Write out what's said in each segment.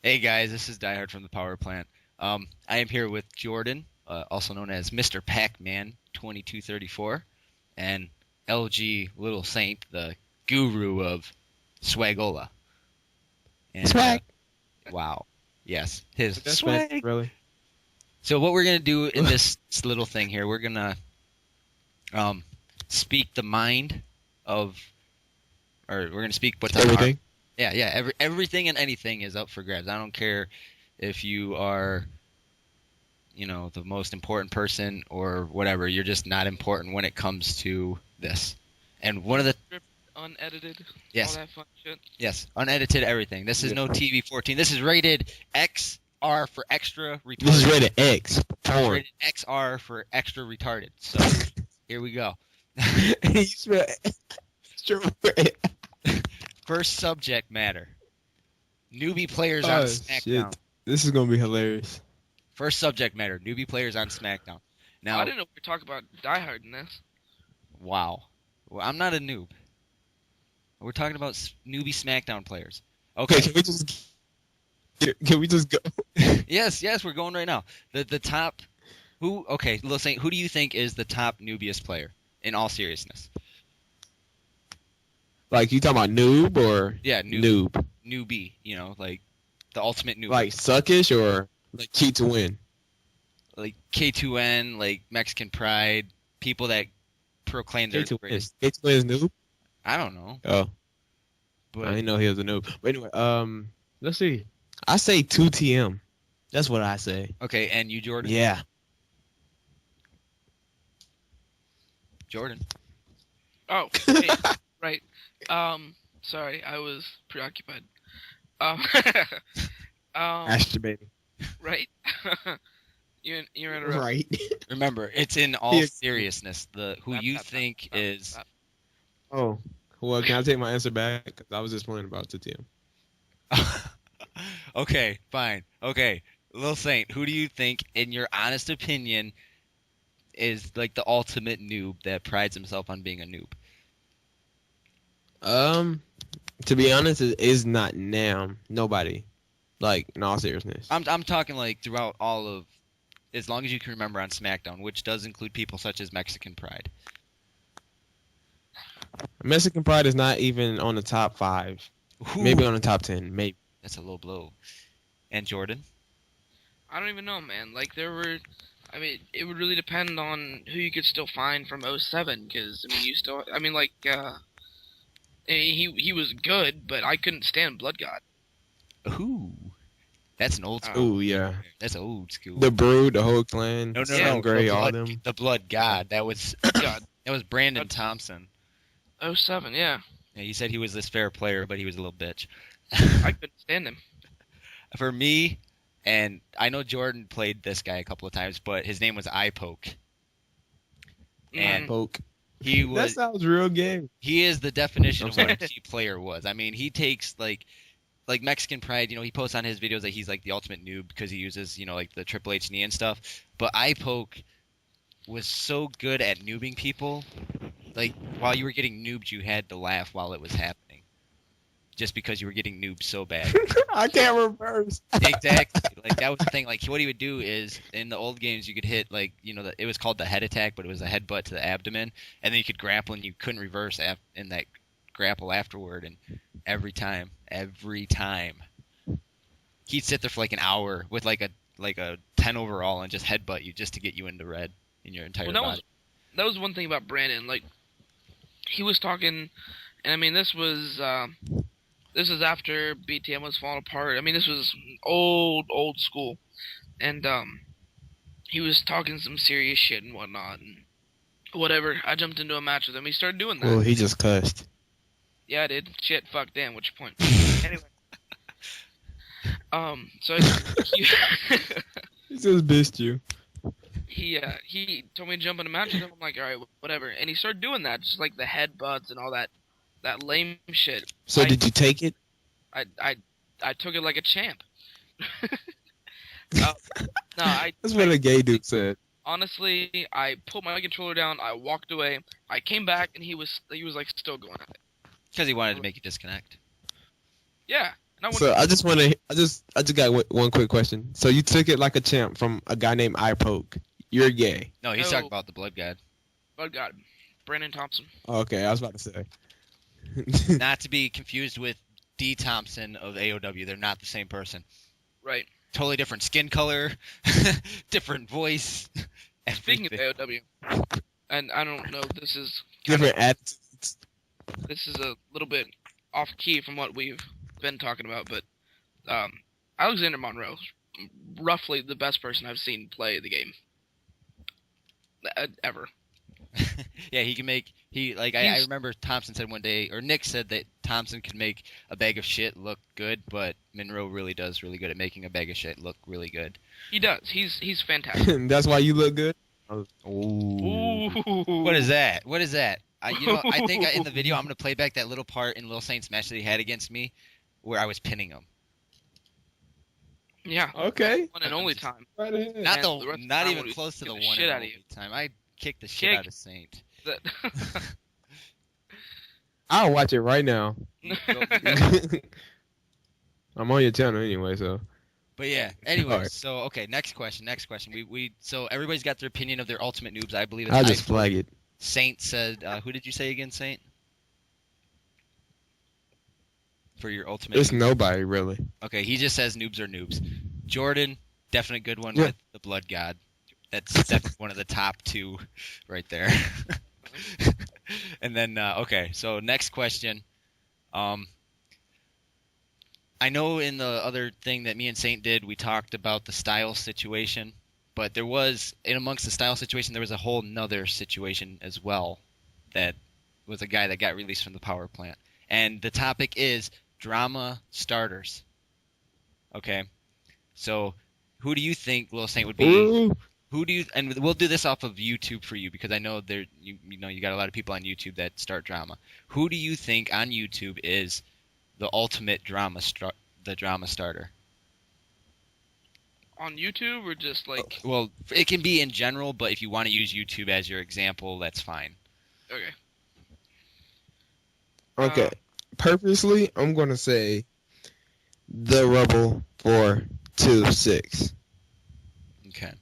Hey guys, this is DieHard from the Power Plant. I am here with Jordan, also known as Mr. Pac-Man 2234, and LG Little Saint, the guru of Swagola. And Swag. wow, yes, his That's meant, swag. really. So what we're gonna do in this little thing here, we're gonna um, speak the mind of, or we're gonna speak what's on our. Everything. Yeah. Everything and anything is up for grabs. I don't care if you are, the most important person or whatever. You're just not important when it comes to this. And one of the Script, unedited, all yes, that fun shit. yes, unedited everything. This is no TV-14. This is rated XR for extra retarded. This is rated X. Porn. Rated XR for extra retarded. So here we go. You smell extra. First subject matter: newbie players on Oh, SmackDown. shit. This is gonna be hilarious. First subject matter: newbie players on SmackDown. Now, I didn't know we were talking about Die Hard in this. wow. Well, I'm not a noob. We're talking about newbie SmackDown players. Okay, Okay. can we just go? Yes, we're going right now. The top. Okay, Lil Saint, who do you think is the top newbiest player in all seriousness? Like, you talking about noob or Yeah, noob? newbie. Like the ultimate newbie. Like suckish or like key to win? Like K2N, like Mexican Pride, people that proclaim they're the greatest. Key to win is noob. I don't know, Oh, but I didn't know he was a noob. But anyway, let's see. I say 2TM. That's what I say. okay. And you, Jordan? Yeah. Jordan. Oh, hey, right. Sorry, I was preoccupied. Um, Masturbating. right. You're interrupting. Right. Remember, it's in all Yes. seriousness. The who you think is. Oh, well, can I take my answer back? Because I was just playing about 2TM. Okay, fine. Okay, Lil Saint, who do you think, in your honest opinion, is like the ultimate noob that prides himself on being a noob? To be honest, it is not now. Nobody. Like, in all seriousness. I'm talking like throughout all of, as long as you can remember on SmackDown, which does include people such as Mexican Pride. Mexican Pride is not even on the top 5. Ooh, Maybe on the top 10. Maybe. that's a low blow. And Jordan? I don't even know, man. Like I mean, it would really depend on who you could still find from '07, because he was good, but I couldn't stand Blood God. Ooh, that's an old school. Oh, yeah. That's old school. The Brood, the whole clan. No, Sam Gray, all blood, them. the Blood God. That was God, that was Brandon Thompson. '07, yeah. Yeah, he said he was this fair player, but he was a little bitch. I couldn't stand him. For me, and I know Jordan played this guy a couple of times, but his name was iPoke. And Poke. he That was sounds real gay. he is the definition of I'm what a G player was. I mean, he takes like Mexican Pride, he posts on his videos that he's like the ultimate noob because he uses, like the Triple H knee and stuff. But iPoke was so good at noobing people. Like, while you were getting noobed, you had to laugh while it was happening. Just because you were getting noobed so bad. I can't reverse. Exactly. Like, that was the thing. Like, what he would do is, in the old games, you could hit, like, it was called the head attack, but it was a headbutt to the abdomen. And then you could grapple, and you couldn't reverse in that grapple afterward. And every time, he'd sit there for, like, an hour with, like a 10 overall and just headbutt you just to get you into red in your entire body. That was one thing about Brandon. Like, he was talking, and I mean, this was after BTM was falling apart. I mean, this was old school, and he was talking some serious shit and whatnot, and whatever. I jumped into a match with him. He started doing that. Well, he just cussed. Yeah, I did. Shit, fuck, damn. What's your point? Anyway, so he, He just bitched you. he told me to jump in a match with him. I'm like, all right, whatever. And he started doing that, just like the headbutts and all that lame shit. So did you take it? I took it like a champ. No, That's what a gay dude said. honestly, I put my controller down. I walked away. I came back, and he was like still going at it. Because he wanted to make you disconnect. Yeah, So I just got one quick question. So you took it like a champ from a guy named iPoke. You're gay. No, he's talking about the Blood God. Blood God. Brandon Thompson. Okay, I was about to say. Not to be confused with D. Thompson of AOW. They're not the same person. Right. Totally different skin color, different voice. Speaking of AOW, and I don't know, this is different attitudes. This is a little bit off key from what we've been talking about, but Alexander Monroe, roughly the best person I've seen play the game ever. Yeah, he can make I remember Thompson said one day, or Nick said that Thompson can make a bag of shit look good, but Monroe really does really good at making a bag of shit look really good. He does. He's fantastic. That's why you look good. Ooh. What is that? What is that? I think in the video I'm gonna play back that little part in Lil Saint's match that he had against me, where I was pinning him. Yeah. Okay. One and only time. Right ahead. Not even close to the one and only time. I kicked the shit out of Saint. I'll watch it right now. I'm on your channel anyway, so. But yeah. Anyway, right. So okay, next question. So everybody's got their opinion of their ultimate noobs. I believe it's I'll just flag it. Saint said, who did you say again, Saint? For your ultimate. It's nobody really. Okay, he just says noobs are noobs. Jordan, definite good one with the Blood God. That's definitely one of the top two right there. And then, okay, so next question. I know in the other thing that me and Saint did, we talked about the style situation, but there was, in amongst the style situation, there was a whole nother situation as well that was a guy that got released from the power plant. And the topic is drama starters. Okay, so who do you think Lil Saint would be? Ooh. Who do you? And we'll do this off of YouTube for you because I know you got a lot of people on YouTube that start drama. Who do you think on YouTube is the ultimate drama starter? On YouTube or just like? Well, it can be in general, but if you want to use YouTube as your example, that's fine. Okay. Okay. Purposely, I'm gonna say the Rebel 426. Okay.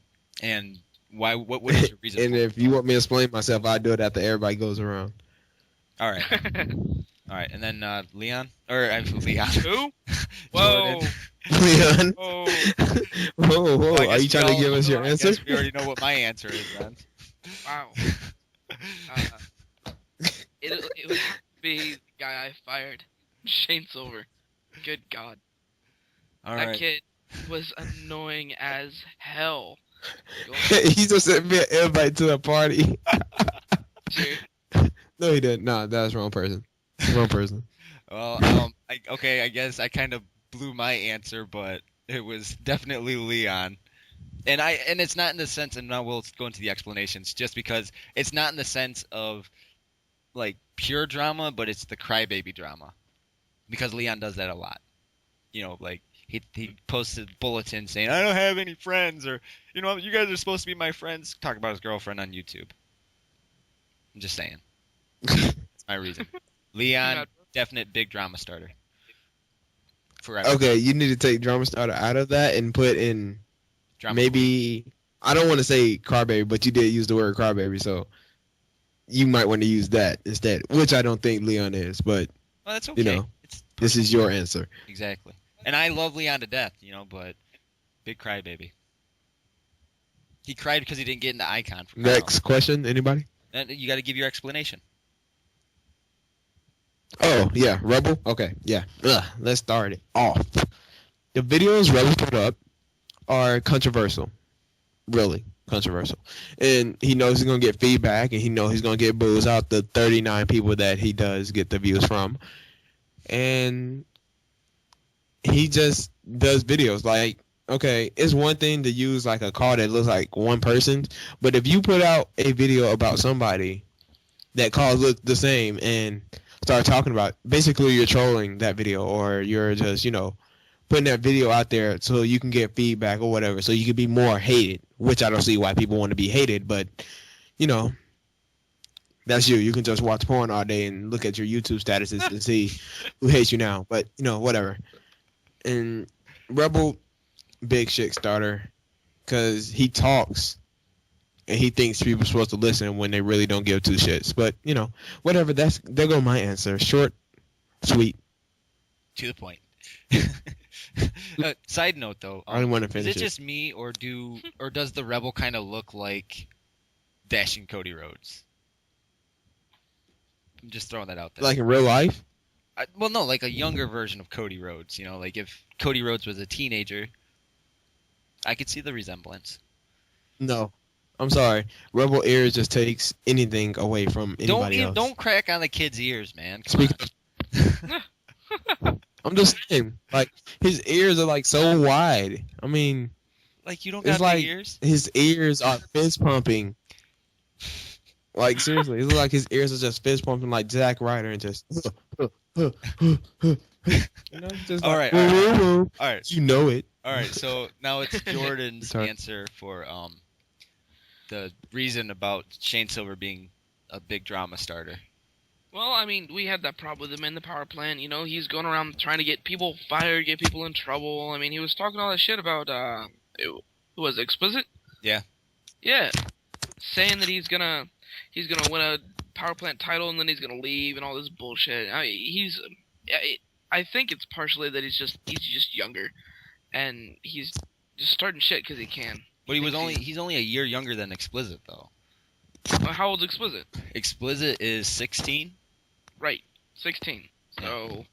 And why? What is your reason? And if you want me to explain myself, I'll do it after everybody goes around. All right. All right. And then Leon? Or Leon. Who? Whoa. Leon. Whoa. Whoa. Well, are you trying to give us your answer? I guess we already know what my answer is then. Wow. It would be the guy I fired. Shane Silver. Good God. All that kid was annoying as hell. He just sent me an invite to a party. Sure. No, he didn't. No, that's the wrong person. Wrong person. Well, I guess I kind of blew my answer, but it was definitely Leon. And it's not in the sense, and now we'll go into the explanations, just because it's not in the sense of like pure drama, but it's the crybaby drama. Because Leon does that a lot. You know, like he posted bulletins saying, I don't have any friends, or, you know, you guys are supposed to be my friends. Talk about his girlfriend on YouTube. I'm just saying. That's my reason. Leon, definite big drama starter. Forever. Okay, you need to take drama starter out of that and put in drama maybe, I don't want to say crybaby, but you did use the word crybaby, so you might want to use that instead, which I don't think Leon is, but, well, that's okay. You know, this is your answer. Exactly. And I love Leon to death, you know, but big crybaby. He cried because he didn't get in the icon. Next question, anybody? And you got to give your explanation. Oh, yeah, Rebel? Okay, yeah. Let's start it off. The videos Rebel put up are controversial. Really controversial. And he knows he's going to get feedback, and he knows he's going to get boos out the 39 people that he does get the views from. And he just does videos. Like, okay, it's one thing to use like a car that looks like one person, but if you put out a video about somebody that cars look the same and start talking about, basically you're trolling that video, or you're just, you know, putting that video out there so you can get feedback or whatever, so you can be more hated, which I don't see why people want to be hated, but, you know, that's you. You can just watch porn all day and look at your YouTube statuses to see who hates you now, but, you know, whatever. And Rebel, big shit starter, because he talks and he thinks people are supposed to listen when they really don't give two shits. But, you know, whatever. There go my answer. Short, sweet. To the point. Side note though, I don't want to is finish it just me or does the Rebel kind of look like Dashing Cody Rhodes? I'm just throwing that out there. Like in real life? Well, no, like a younger version of Cody Rhodes. You know, like if Cody Rhodes was a teenager, I could see the resemblance. No. I'm sorry. Rebel ears just takes anything away from anybody else. Don't crack on the kid's ears, man. Come on. I'm just saying, like, his ears are, like, so wide. I mean, Like you don't it's got like big ears? his ears are fist pumping. Like, seriously, it looks like his ears are just fist pumping like Zack Ryder and just... You know, just All like, right, all right. woo. All right. You know it. All right, so now it's Jordan's Sorry. answer for the reason about Shane Silver being a big drama starter. Well, I mean, we had that problem with him in the power plant. You know, he's going around trying to get people fired, get people in trouble. I mean, he was talking all that shit about, who was it, Explicit? Yeah. Yeah. Saying that he's gonna win a power plant title and then he's gonna leave and all this bullshit. I think it's partially that he's just younger, and he's just starting shit because he can. But he's only a year younger than Explicit though. How old's Explicit? Explicit is 16. Right, 16. So,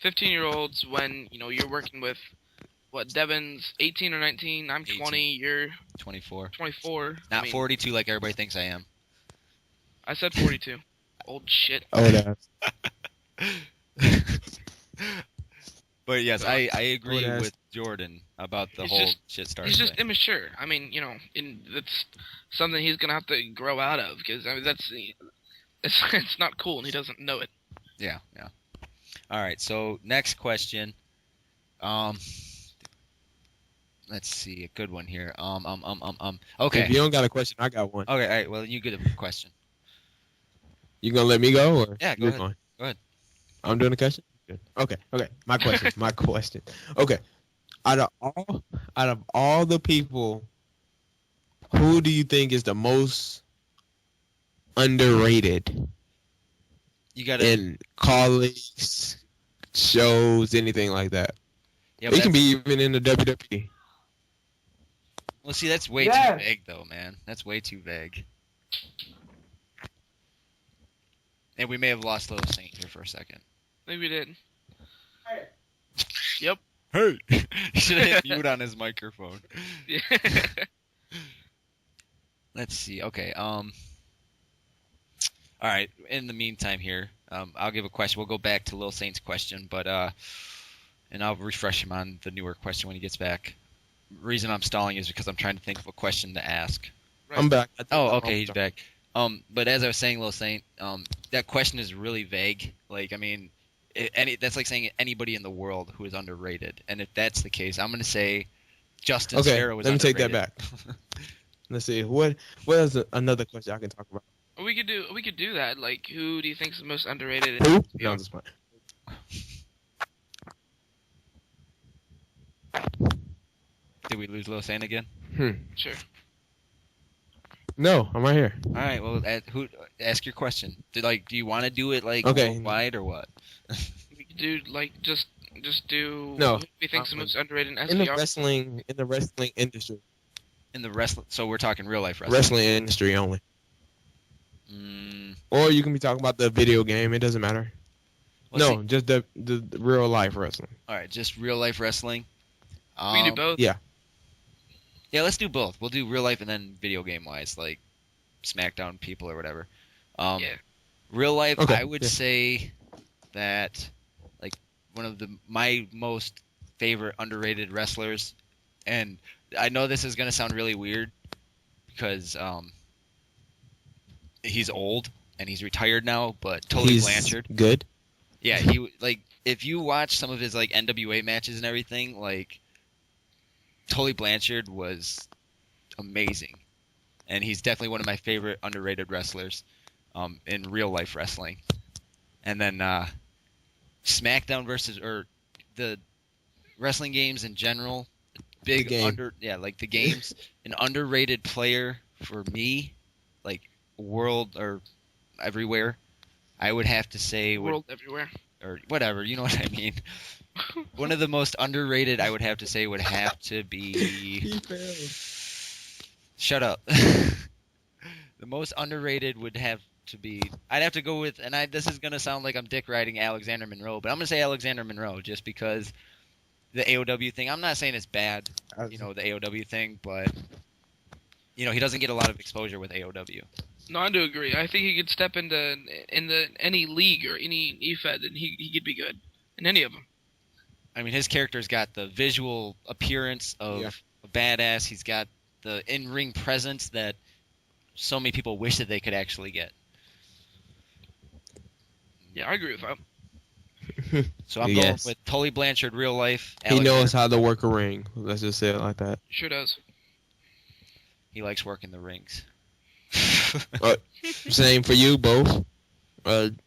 15-year-olds when, you know, you're working with, what, Devin's 18 or 19, I'm 20, 18. you're 24. 24. Not 42 like everybody thinks I am. I said 42. Old shit. Oh, that's... But yes, I agree Old ass. with Jordan about the He's whole just- shit starter He's just thing. immature. I mean, you know, that's something he's gonna have to grow out of, because, I mean, it's not cool, and he doesn't know it. Yeah. All right, so next question. Let's see, a good one here. Okay. If you don't got a question, I got one. Okay, all right, well, you get a question. You gonna let me go, or Yeah, go you're ahead. going? Go ahead. I'm doing the question. Good. Okay. My question. Okay. Out of all the people, who do you think is the most underrated You got to... in college, shows, anything like that? Yeah, It can be even in the WWE. Well, see, that's way Yeah. too vague, though, man. That's way too vague. And we may have lost Lil Saint here for a second. I think we did. Yep. Hey! He should have hit mute on his microphone. Yeah. Let's see. Okay. All right. In the meantime, here, I'll give a question. We'll go back to Lil Saint's question, but and I'll refresh him on the newer question when he gets back. Reason I'm stalling is because I'm trying to think of a question to ask. Right. I'm back. Oh, okay, he's back. But as I was saying, Lil Saint, that question is really vague. Like, I mean, that's like saying anybody in the world who is underrated. And if that's the case, I'm going to say Justin Okay, Sparrow is let me take underrated. that back. Let's see. What is another question I can talk about? We could do that. Like, who do you think's the most underrated? Who? Yeah. No, I'm just fine. Did we lose Lil Saint again? Sure. No, I'm right here. All right. Well, ask your question. Do you want to do it like Okay. worldwide or what? We could do like just do No. who do you think's the most underrated in In the SPR? wrestling industry. In the wrestling, so we're talking real life wrestling. Wrestling industry only. Mm, Or you can be talking about the video game. It doesn't matter. well, No, just the real life wrestling. all right, just real life wrestling. We can do both. yeah. Yeah, let's do both. We'll do real life and then video game wise, like SmackDown people or whatever. Yeah. Real life, Okay, I would yeah. say that like one of my most favorite underrated wrestlers, and I know this is gonna sound really weird because he's old and he's retired now, but Tully He's Blanchard. good. Yeah, he like if you watch some of his like NWA matches and everything, like Tully Blanchard was amazing, and he's definitely one of my favorite underrated wrestlers in real life wrestling. And then SmackDown versus or the wrestling games in general, The game. like the games, an underrated player for me, like world or everywhere, I would have to say World everywhere. or whatever, you know what I mean. One of the most underrated I would have to say would have to be. He failed. Shut up. The most underrated would have to be. I'd have to go with, and this is gonna sound like I'm dick riding Alexander Monroe, but I'm gonna say Alexander Monroe just because the AOW thing. I'm not saying it's bad, the AOW thing, but he doesn't get a lot of exposure with AOW. No, I do agree. I think he could step into any league or any EFED, and he could be good in any of them. I mean, his character's got the visual appearance of a badass. He's got the in-ring presence that so many people wish that they could actually get. Yeah, I agree with that. So I'm going with Tully Blanchard, real life. He knows how to work a ring. Let's just say it like that. Sure does. He likes working the rings. Same for you both,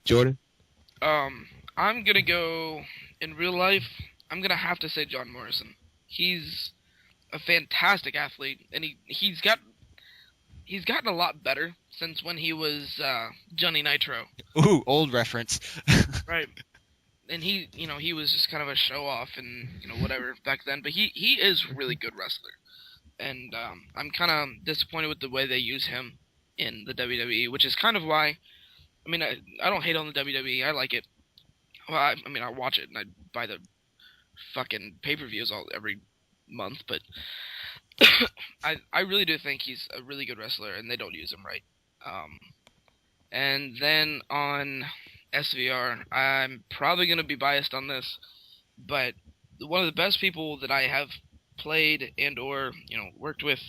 Jordan. I'm gonna go in real life. I'm gonna have to say John Morrison. He's a fantastic athlete, and he's gotten a lot better since when he was Johnny Nitro. Ooh, old reference. Right. And he was just kind of a show off and whatever back then, but he is a really good wrestler. And I'm kind of disappointed with the way they use him in the WWE, which is kind of why, I mean, I don't hate on the WWE. I like it. Well, I watch it and I buy the fucking pay-per-views every month, but I really do think he's a really good wrestler, and they don't use him right. And then on SVR, I'm probably going to be biased on this, but one of the best people that I have played and or worked with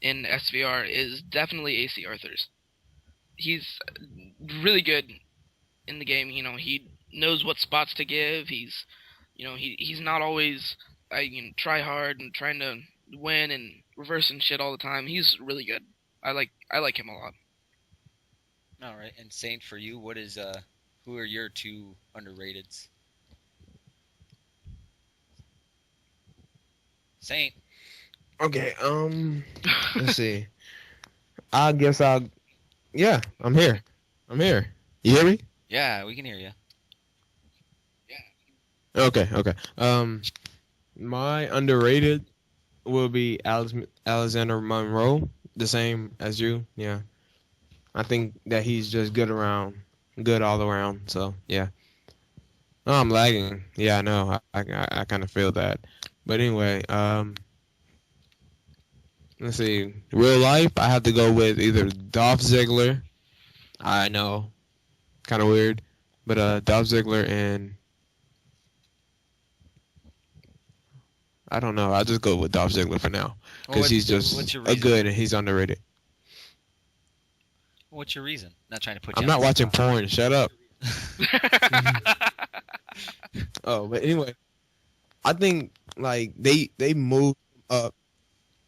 in SVR is definitely AC Arthurs. He's really good in the game. He knows what spots to give. He's he's not always try hard and trying to win and reverse and shit all the time. He's really good. I like him a lot. All right, and Saint, for you, who are your two underrateds? Saint. Okay, let's see. I guess I'm here. You hear me? Yeah, we can hear you. Okay. My underrated will be Alexander Monroe, the same as you. Yeah. I think that he's just good all around. So, yeah. Oh, I'm lagging. Yeah, I know. I kind of feel that. But anyway, let's see. Real life, I have to go with either Dolph Ziggler. I know. Kind of weird. But Dolph Ziggler and... I don't know. I'll just go with Dolph Ziggler for now. Because he's just good and he's underrated. What's your reason? Not trying to put you I'm not watching porn. Shut up. Oh, but anyway, I think like they moved up,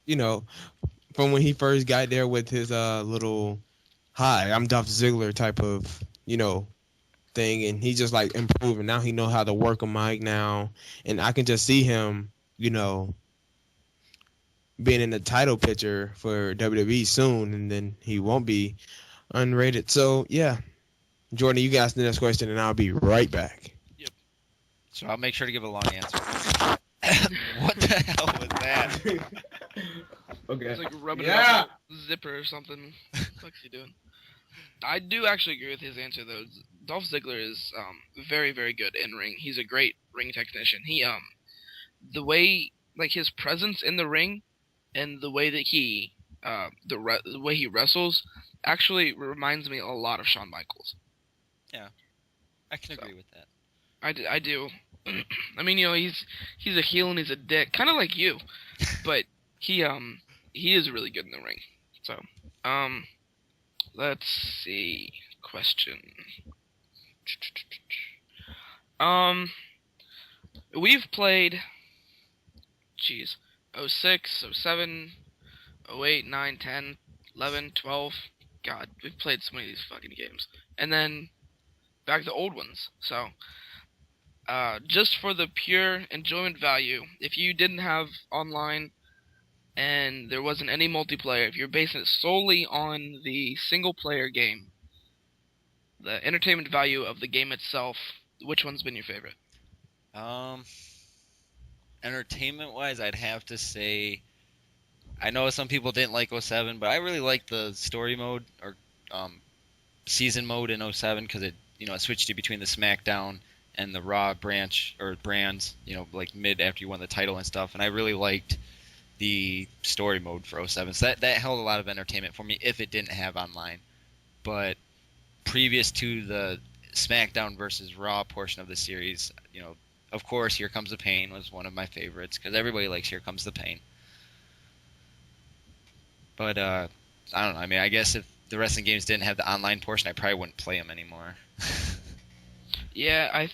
from when he first got there with his little "Hi, I'm Dolph Ziggler" type of thing, and he just like improving. Now he know how to work a mic now, and I can just see him, being in the title picture for WWE soon, and then he won't be unrated. So yeah, Jordan, you can ask the next question, and I'll be right back. Yep. So I'll make sure to give a long answer. What the hell was that? Okay. It's like rubbing it off a zipper or something. What the fuck's he doing? I do actually agree with his answer though. Dolph Ziggler is very, very good in ring. He's a great ring technician. He the way his presence in the ring and the way that he the way he wrestles actually reminds me a lot of Shawn Michaels. Yeah, I can agree with that. I do. I mean, he's a heel and he's a dick, kind of like you, but he is really good in the ring. So, let's see. Question. We've played, 06, 07, 08, 9, 10, 11, 12. God, we've played so many of these fucking games. And then back to the old ones. So, just for the pure enjoyment value, if you didn't have online and there wasn't any multiplayer, if you're basing it solely on the single-player game, the entertainment value of the game itself, which one's been your favorite? Entertainment wise, I'd have to say I know some people didn't like '07, but I really liked the story mode or season mode in '07 because it it switched you between the SmackDown and the Raw branch or brands, like mid after you won the title and stuff. And I really liked the story mode for '07. So that held a lot of entertainment for me if it didn't have online. But previous to the SmackDown versus Raw portion of the series, of course, Here Comes the Pain was one of my favorites because everybody likes Here Comes the Pain. But I don't know. I mean, I guess if the wrestling games didn't have the online portion, I probably wouldn't play them anymore. Yeah, I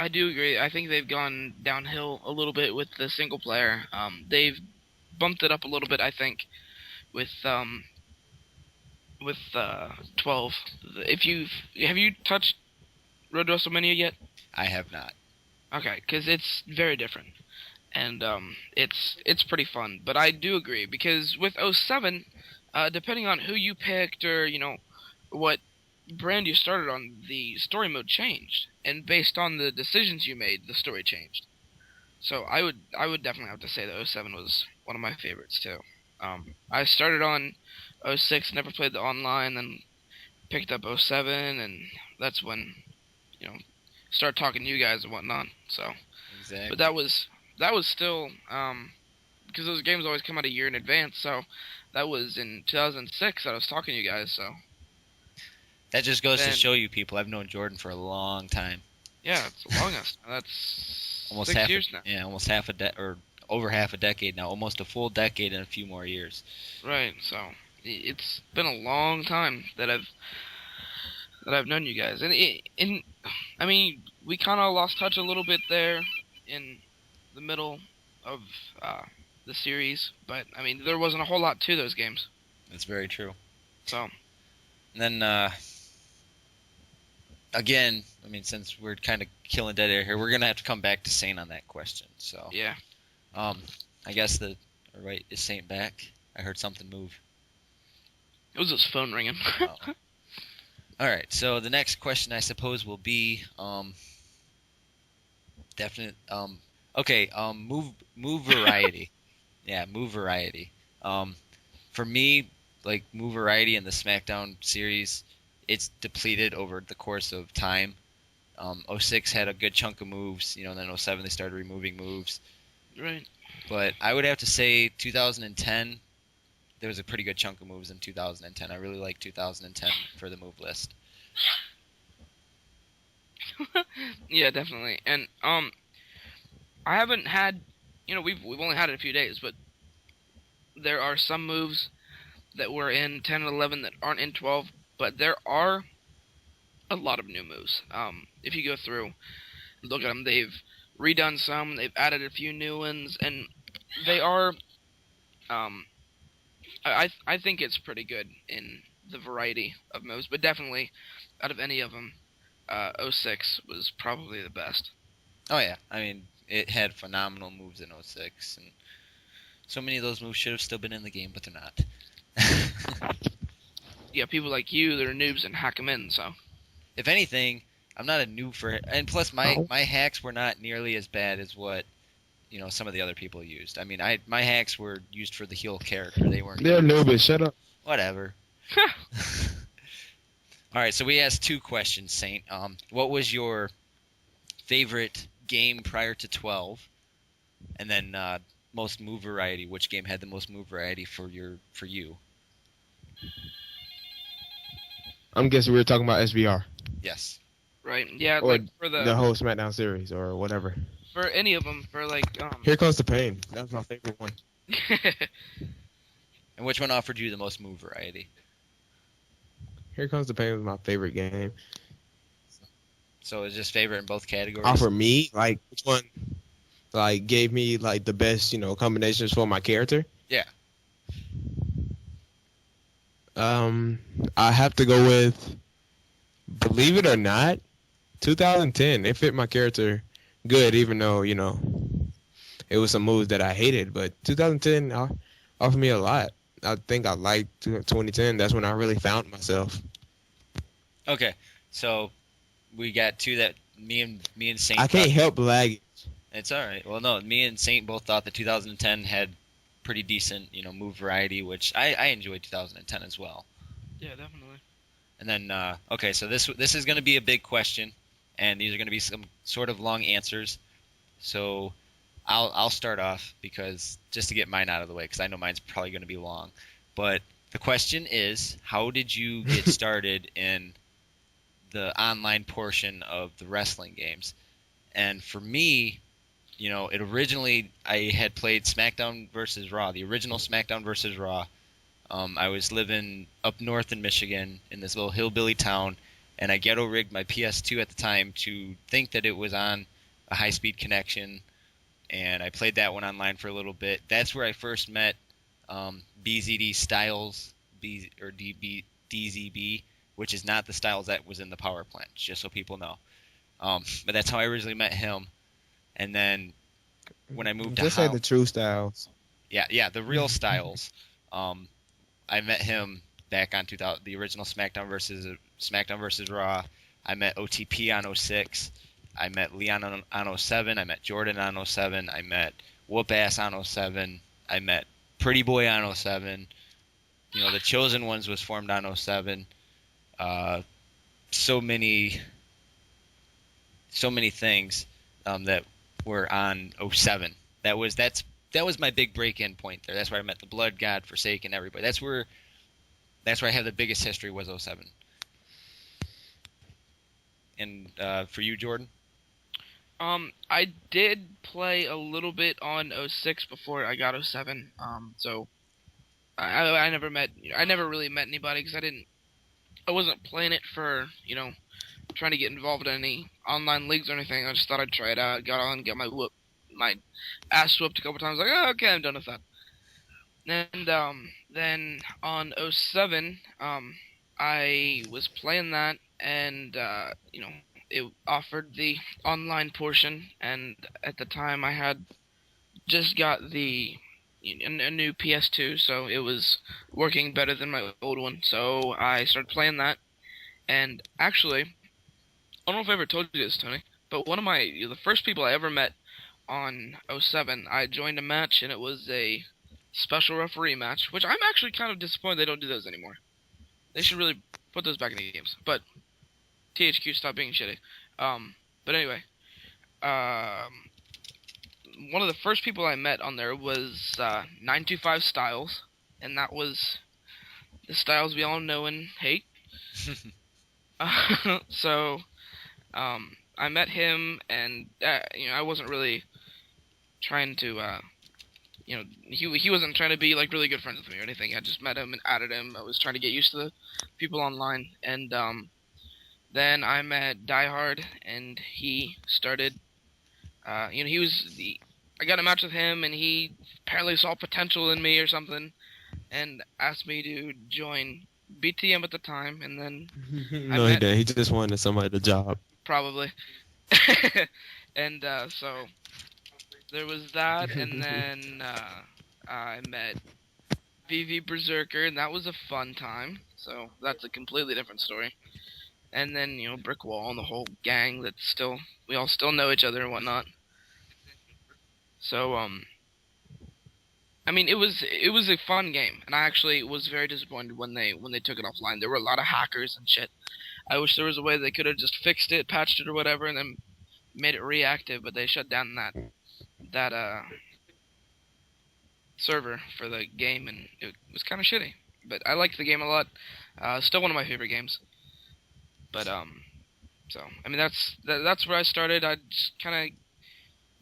do agree. I think they've gone downhill a little bit with the single player. They've bumped it up a little bit, I think, with 12. Have you touched Road to WrestleMania yet? I have not. Okay, because it's very different, and it's pretty fun. But I do agree because with '07, depending on who you picked or what brand you started on, the story mode changed, and based on the decisions you made, the story changed. So I would definitely have to say that '07 was one of my favorites too. I started on '06, never played the online, then picked up '07, and that's when start talking to you guys and whatnot. So, Exactly. but that was still because those games always come out a year in advance. So that was in 2006 that I was talking to you guys. So that just goes to show you people. I've known Jordan for a long time. Yeah, it's the longest. That's Almost 6 years now. Yeah, almost half or over half a decade now. Almost a full decade and a few more years. Right. So it's been a long time that I've known you guys, and I mean, we kind of lost touch a little bit there in the middle of the series, but I mean, there wasn't a whole lot to those games. That's very true. So, and then again, I mean, since we're kind of killing dead air here, we're gonna have to come back to Saint on that question. So yeah. I guess is Saint back? I heard something move. It was his phone ringing. Oh. All right, so the next question I suppose will be move variety. Yeah, move variety. For me, like move variety in the SmackDown series, it's depleted over the course of time. '06 had a good chunk of moves, then '07 they started removing moves. Right. But I would have to say 2010 there was a pretty good chunk of moves in 2010. I really like 2010 for the move list. Yeah, definitely. And I haven't had, we've only had it a few days, but there are some moves that were in 10 and 11 that aren't in 12, but there are a lot of new moves. If you go through and look at them, they've redone some, they've added a few new ones, and they are I think it's pretty good in the variety of moves, but definitely out of any of them, '06 was probably the best. Oh yeah, I mean it had phenomenal moves in '06, and so many of those moves should have still been in the game, but they're not. Yeah, people like you that are noobs and hack them in. So, if anything, I'm not a noob for it, and plus my hacks were not nearly as bad as what some of the other people used. I mean, my hacks were used for the heel character. They weren't. They're noobies. Shut up. Whatever. All right, so we asked two questions, Saint. What was your favorite game prior to 12? And then most move variety. Which game had the most move variety for you? I'm guessing we were talking about SBR. Yes. Right. Yeah. Or like for the whole SmackDown series or whatever. For any of them, for like. Here Comes the Pain. That's my favorite one. And which one offered you the most move variety? Here Comes the Pain was my favorite game. So it's just favorite in both categories? For me, like which one gave me like the best, combinations for my character? Yeah. I have to go with, believe it or not, 2010. It fit my character good, even though it was some moves that I hated. But 2010 offered me a lot. I think I liked 2010. That's when I really found myself. Okay, so we got two that me and Saint. I can't help lagging. It's all right. Well, no, me and Saint both thought that 2010 had pretty decent, move variety, which I enjoyed 2010 as well. Yeah, definitely. And then, okay, so this is going to be a big question, and these are going to be some sort of long answers. So I'll start off because just to get mine out of the way, because I know mine's probably going to be long. But the question is, how did you get started in the online portion of the wrestling games? And for me, it originally I had played SmackDown versus Raw, the original SmackDown versus Raw. I was living up north in Michigan in this little hillbilly town, and I ghetto rigged my PS2 at the time to think that it was on a high-speed connection, and I played that one online for a little bit. That's where I first met BZD Styles, DZB, which is not the Styles that was in the power plant, just so people know. But that's how I originally met him. And then when I moved to Just say the true Styles. Yeah, the real Styles. I met him back on the original SmackDown versus Raw. I met OTP on 06. I met Leon on 07. I met Jordan on 07. I met Whoop Ass on 07. I met Pretty Boy on 07. The Chosen Ones was formed on 07. So many things that were on 07. That was my big break-in point there. That's where I met the Blood God, Forsaken, everybody. That's where I have the biggest history was 07. And for you, Jordan? I did play a little bit on 06 before I got 07. So I never really met anybody because I wasn't playing it for, trying to get involved in any online leagues or anything. I just thought I'd try it out. Got on, got my ass whooped a couple times. Like, oh, okay, I'm done with that. And then on 07, I was playing that, and it offered the online portion. And at the time, I had just got a new PS2, so it was working better than my old one. So I started playing that, and actually, I don't know if I ever told you this, Tony, but the first people I ever met on 07, I joined a match, and it was a special referee match, which I'm actually kind of disappointed they don't do those anymore. They should really put those back in the games. But THQ, stop being shitty. But anyway, one of the first people I met on there was 925 Styles, and that was the Styles we all know and hate. So I met him, and I wasn't really trying to, he wasn't trying to be like really good friends with me or anything. I just met him and added him. I was trying to get used to the people online, and then I met DieHard, and he started. I got a match with him, and he apparently saw potential in me or something, and asked me to join BTM at the time, and then No, he didn't. He just wanted somebody to job. Probably. And so there was that, and then I met VV Berserker, and that was a fun time. So that's a completely different story. And then BRICKWALL and the whole gang we all still know each other and whatnot. So it was a fun game, and I actually was very disappointed when they took it offline. There were a lot of hackers and shit. I wish there was a way they could have just fixed it, patched it or whatever, and then made it reactive, but they shut down that server for the game, and it was kind of shitty. But I liked the game a lot. Still one of my favorite games. But so that's where I started. I just kind of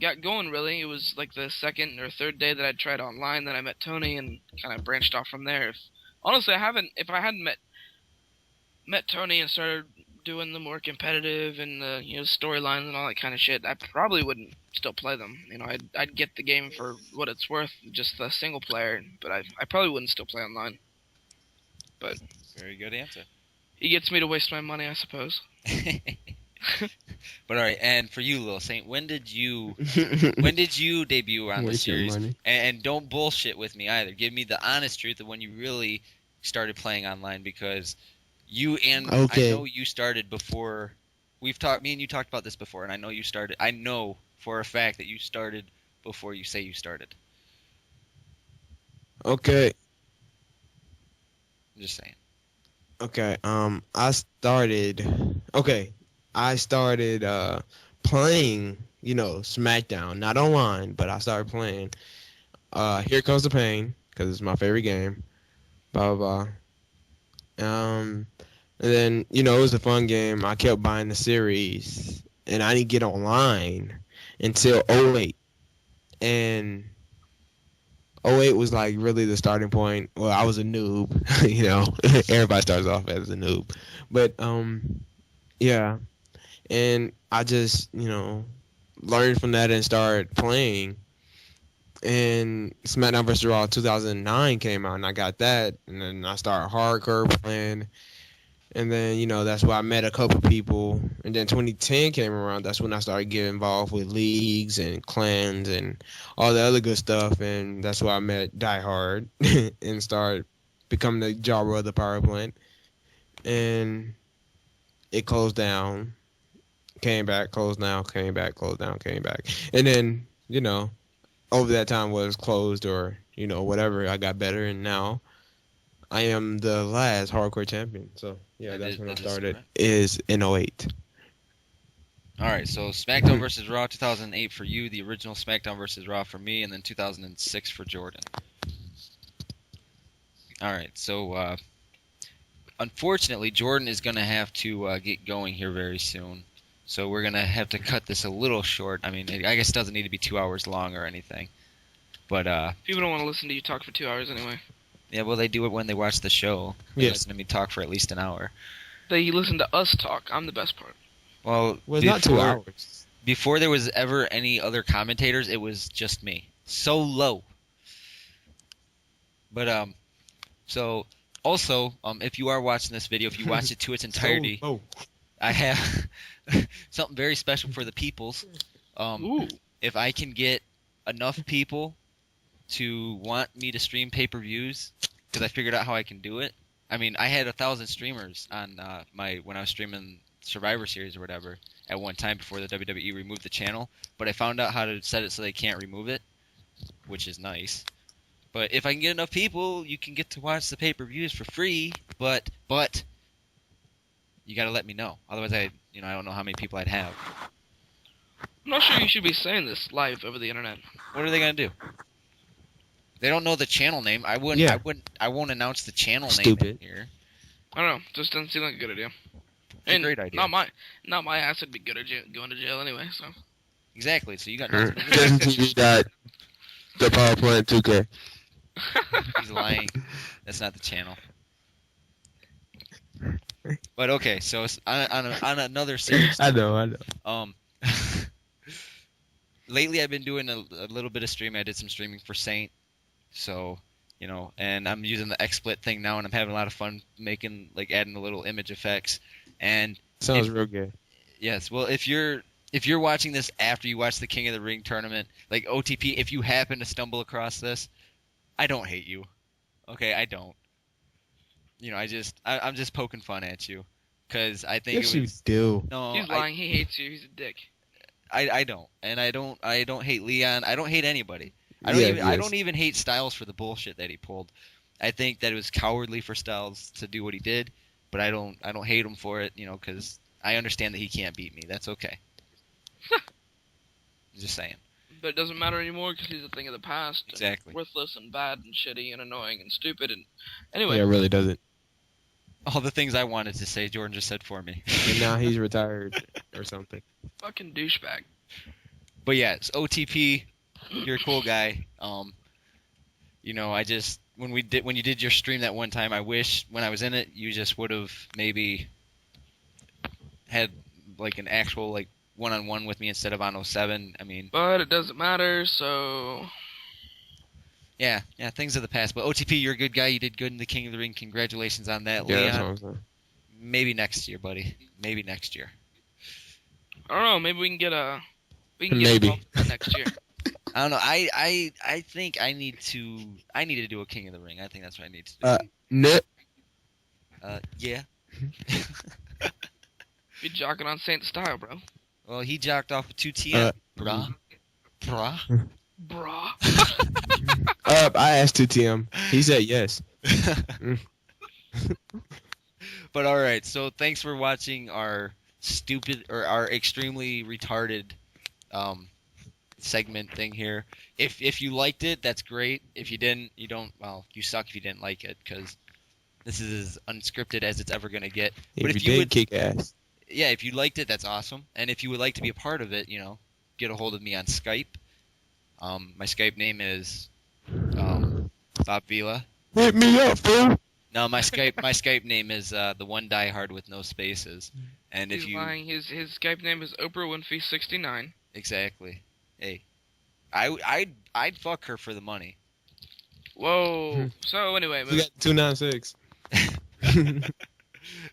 got going, really. It was like the second or third day that I tried online, then I met Tony and kind of branched off from there. If I hadn't met Tony and started doing the more competitive and the storylines and all that kind of shit, I probably wouldn't still play them. I'd get the game for what it's worth, just the single player, but I probably wouldn't still play online. But very good answer. He gets me to waste my money, I suppose. But all right, and for you, Lil Saint, when did you debut on the Waste your series? money. And don't bullshit with me either. Give me the honest truth of when you really started playing online, because I Okay. know you started before. Me and you talked about this before, and I know you started. I know for a fact that you started before you say you started. Okay. I'm just saying. Okay. I started playing, SmackDown, not online, but I started playing. Here Comes the Pain, because it's my favorite game. Blah blah blah. And then it was a fun game. I kept buying the series, and I didn't get online until '08, and '08 was like really the starting point. Well, I was a noob, Everybody starts off as a noob, but yeah, and I just learned from that and started playing. And SmackDown vs. Raw 2009 came out, and I got that, and then I started hardcore playing. And then, that's where I met a couple people. And then 2010 came around. That's when I started getting involved with leagues and clans and all the other good stuff. And that's where I met DieHard and started becoming the jobber of the power plant. And it closed down, came back, closed down, came back, closed down, came back. And then, over that time was closed or, whatever, I got better. And now I am the last hardcore champion. So, yeah, that's when I started, is in '08. All right, so SmackDown vs. Raw 2008 for you, the original SmackDown vs. Raw for me, and then 2006 for Jordan. All right, so unfortunately, Jordan is going to have to get going here very soon. So we're going to have to cut this a little short. I mean, I guess it doesn't need to be 2 hours long or anything. But people don't want to listen to you talk for 2 hours anyway. Yeah, well, they do it when they watch the show. They listen to me talk for at least an hour. They listen to us talk. I'm the best part. Well, it's not 2 hours. Before there was ever any other commentators, it was just me. So low. But, so, also, if you are watching this video, if you watch it to its entirety, I have something very special for the peoples. If I can get enough people to want me to stream pay-per-views, because I figured out how I can do it. I mean, I had 1,000 streamers on when I was streaming Survivor Series or whatever at one time before the WWE removed the channel, but I found out how to set it so they can't remove it, which is nice. But if I can get enough people, you can get to watch the pay-per-views for free, but you got to let me know. Otherwise, I don't know how many people I'd have. I'm not sure you should be saying this live over the internet. What are they going to do? They don't know the channel name. I won't announce the channel name in here. I don't know. Just doesn't seem like a good idea. It's a great idea. Not my ass would be good at going to jail anyway. So exactly. So you got nothing to do. Justin TV got the power plant 2K. He's lying. That's not the channel. But okay, so on another serious. I know. Lately I've been doing a little bit of streaming. I did some streaming for Saint. So, and I'm using the XSplit thing now, and I'm having a lot of fun adding the little image effects. And sounds real good. Yes, well, if you're watching this after you watch the King of the Ring tournament, like OTP, if you happen to stumble across this, I don't hate you. Okay, I don't. I'm just poking fun at you, because I think yes, it was. You do. No, he's lying. He hates you. He's a dick. I don't, and I don't hate Leon. I don't hate anybody. I don't even hate Styles for the bullshit that he pulled. I think that it was cowardly for Styles to do what he did, but I don't hate him for it, because I understand that he can't beat me. That's okay. Just saying. But it doesn't matter anymore because he's a thing of the past. Exactly. Worthless and bad and shitty and annoying and stupid and anyway. Yeah, it really doesn't. All the things I wanted to say, Jordan just said for me. And now he's retired or something. Fucking douchebag. But yeah, it's OTP. You're a cool guy. I just when you did your stream that one time, I wish when I was in it you just would have maybe had an actual one-on-one with me instead of on 07. I mean, but it doesn't matter. So yeah, things of the past. But OTP, you're a good guy. You did good in the King of the Ring. Congratulations on that, yeah, Leon. that's what I'm saying. Maybe next year, buddy. Maybe next year. I don't know. Maybe we can get Maybe. involved in that next year. I don't know. I think I need to do a King of the Ring. I think that's what I need to do. Nip. Yeah. Be jocking on Saint style, bro. Well, he jacked off with 2TM. Bruh. I asked 2TM. He said yes. But all right. So thanks for watching our stupid or our extremely retarded segment thing here. If you liked it, that's great. If you didn't, you don't. Well, you suck if you didn't like it, because this is as unscripted as it's ever gonna get. But if you did, kick ass. Yeah, if you liked it, that's awesome. And if you would like to be a part of it, get a hold of me on Skype. My Skype name is Bob Vila. Hit me up, fool. No, my Skype name is the one DieHard with no spaces. And He's lying. His Skype name is Oprah Winfrey 69. Exactly. Hey, I'd fuck her for the money. Whoa. So anyway, You got 296.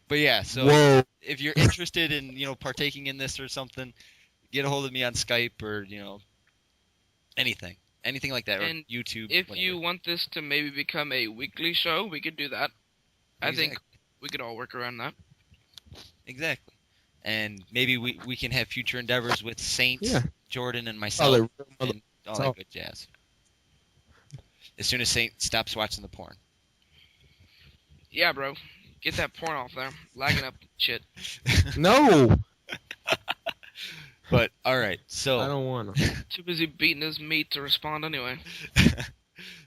But yeah, so Whoa. if you're interested in partaking in this or something, get a hold of me on Skype or anything like that, or And YouTube. if whatever. you want this to maybe become a weekly show, we could do that. I Exactly. think we could all work around that. Exactly. And maybe we can have future endeavors with Saint, Yeah. Jordan, and myself, Oh, and all that good jazz. As soon as Saint stops watching the porn. Yeah, bro. Get that porn off there. Lagging up shit. no. But all right, I so don't want to. Too busy beating his meat to respond anyway.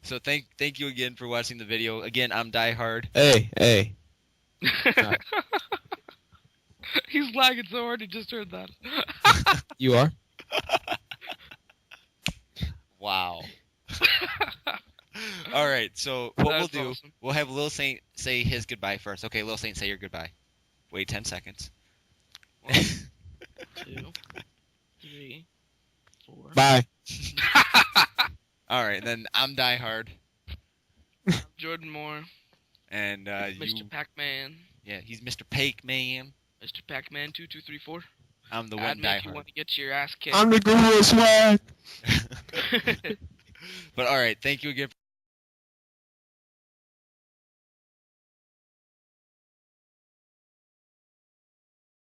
so thank you again for watching the video. Again, I'm DieHard. Hey. He's lagging so hard he just heard that. You are? Wow. All right, so what we'll That's do, awesome. we'll have Lil Saint say his goodbye first. Okay, Lil Saint, say your goodbye. Wait 10 seconds. 1, 2, 3, 4. Bye. All right, then I'm DieHard, Jordan Moore. and Mr. you. Pac-Man. Yeah, he's Mr. Pac-Man. Mr. Pac-Man 2234. I'm the Add one me if you DieHard. want to get your ass kicked. I'm the guru of swag. But all right, thank you again.